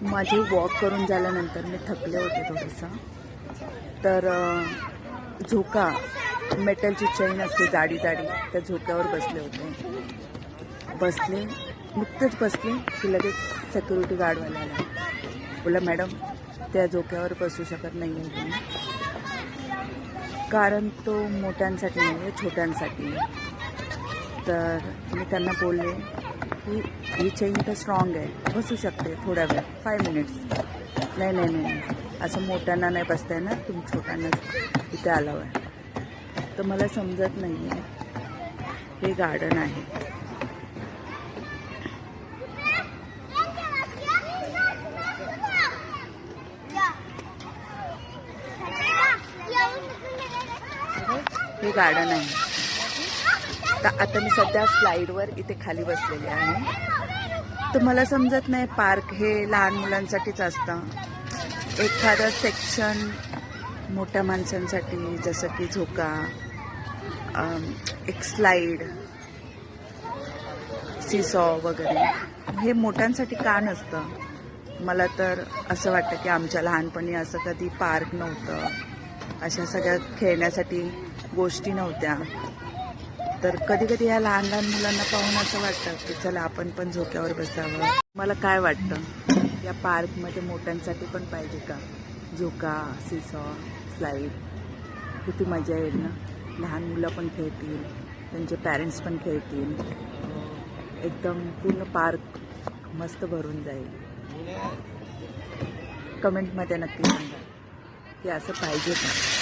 माझे वॉक करून झाल्यानंतर मी थकले होते थोडंसं, तर झोका मेटलची चेन असते जाडी जाडी, त्या झोक्यावर बसले होते. नुकतेच बसले की लगेच सिक्युरिटी गार्डवाला आला. बोला मॅडम त्या झोक्यावर बसू शकत नाही आहे तुम्ही, कारण तो मोठ्यांसाठी नाही आहे, छोट्यांसाठी. तर मी त्यांना बोलले की ही चेन तर स्ट्रॉंग आहे, बसू शकते थोड्या वेळ, 5 मिनिट्स. नाही, असं मोठ्यांना नाही बसता येणार, तुम्ही छोट्यांना इथे आलं आहे. तर मला समजत नाही आहे, हे गार्डन आहे. हे गार्डन आहे. तर आता मी सध्या स्लाईडवर इथे खाली बसलेले आहे. तर मला समजत नाही, पार्क हे लहान मुलांसाठीच असतं. एखादं सेक्शन मोठ्या माणसांसाठी, जसं की झोका, एक स्लाईड, सीसॉ वगैरे, हे मोठ्यांसाठी का नसतं? मला तर असं वाटतं की आमच्या लहानपणी असं कधी पार्क नव्हतं, अशा सगळ्या खेळण्यासाठी गोष्टी नव्हत्या. तर कधी कधी ह्या लहान लहान मुलांना पाहून असं वाटतं की चला आपण पण झोक्यावर बसावं. मला काय वाटतं, या पार्कमध्ये मोठ्यांसाठी पण पाहिजे का झोका, सीसॉ, स्लाईड? किती मजा येईल ना, लहान मुलं पण खेळतील, त्यांचे पॅरेंट्स पण खेळतील, एकदम पूर्ण पार्क मस्त भरून जाईल. कमेंटमध्ये नक्की सांगा की असं पाहिजे का.